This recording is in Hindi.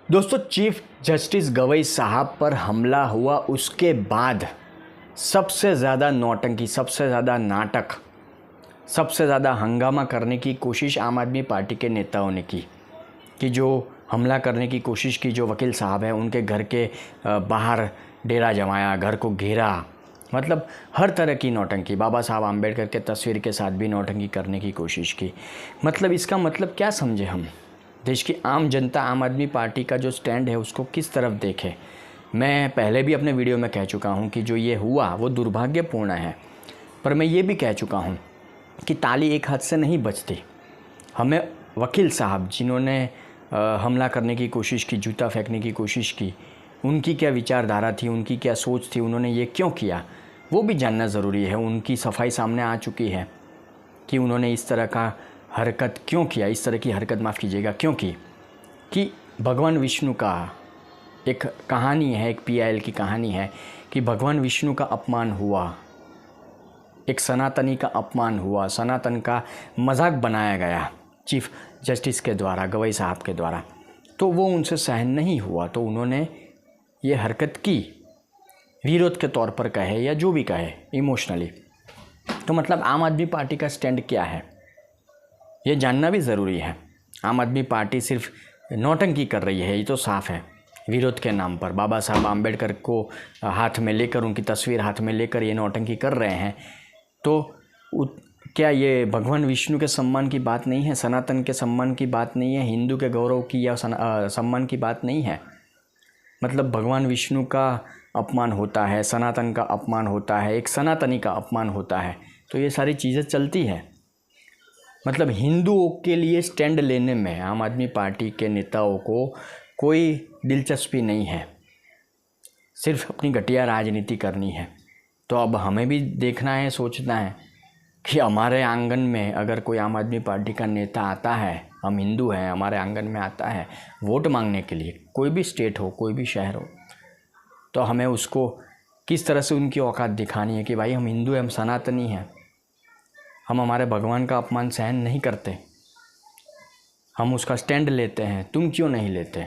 दोस्तों, चीफ जस्टिस गवई साहब पर हमला हुआ, उसके बाद सबसे ज़्यादा नौटंकी, सबसे ज़्यादा नाटक, सबसे ज़्यादा हंगामा करने की कोशिश आम आदमी पार्टी के नेताओं ने की कि जो हमला करने की कोशिश की, जो वकील साहब हैं उनके घर के बाहर डेरा जमाया, घर को घेरा, मतलब हर तरह की नौटंकी। बाबा साहब आम्बेडकर के तस्वीर के साथ भी नौटंकी करने की कोशिश की। मतलब इसका मतलब क्या समझे हम? देश की आम जनता आम आदमी पार्टी का जो स्टैंड है उसको किस तरफ देखे? मैं पहले भी अपने वीडियो में कह चुका हूं कि जो ये हुआ वो दुर्भाग्यपूर्ण है, पर मैं ये भी कह चुका हूं कि ताली एक हाथ से नहीं बजती। हमें वकील साहब जिन्होंने हमला करने की कोशिश की, जूता फेंकने की कोशिश की, उनकी क्या विचारधारा थी, उनकी क्या सोच थी, उन्होंने ये क्यों किया, वो भी जानना ज़रूरी है। उनकी सफाई सामने आ चुकी है कि उन्होंने इस तरह का हरकत क्यों किया, इस तरह की हरकत माफ़ कीजिएगा क्यों की, कि भगवान विष्णु का एक कहानी है, एक PIL की कहानी है कि भगवान विष्णु का अपमान हुआ, एक सनातनी का अपमान हुआ, सनातन का मजाक बनाया गया चीफ जस्टिस के द्वारा, गवई साहब के द्वारा। तो वो उनसे सहन नहीं हुआ, तो उन्होंने ये हरकत की, विरोध के तौर पर कहे या जो भी कहे, इमोशनली। तो मतलब आम आदमी पार्टी का स्टैंड क्या है ये जानना भी ज़रूरी है। आम आदमी पार्टी सिर्फ नौटंकी कर रही है, ये तो साफ़ है। विरोध के नाम पर बाबा साहब आम्बेडकर को हाथ में लेकर, उनकी तस्वीर हाथ में लेकर ये नौटंकी कर रहे हैं। तो क्या ये भगवान विष्णु के सम्मान की बात नहीं है, सनातन के सम्मान की बात नहीं है, हिंदू के गौरव की या सम्मान की बात नहीं है? मतलब भगवान विष्णु का अपमान होता है, सनातन का अपमान होता है, एक सनातनी का अपमान होता है, तो ये सारी चीज़ें चलती है। मतलब हिंदुओं के लिए स्टैंड लेने में आम आदमी पार्टी के नेताओं को कोई दिलचस्पी नहीं है, सिर्फ अपनी घटिया राजनीति करनी है। तो अब हमें भी देखना है, सोचना है कि हमारे आंगन में अगर कोई आम आदमी पार्टी का नेता आता है, हम हिंदू हैं, हमारे आंगन में आता है वोट मांगने के लिए, कोई भी स्टेट हो, कोई भी शहर हो, तो हमें उसको किस तरह से उनकी औकात दिखानी है कि भाई हम हिंदू हैं, हम सनातनी हैं, हम हमारे भगवान का अपमान सहन नहीं करते, हम उसका स्टैंड लेते हैं, तुम क्यों नहीं लेते?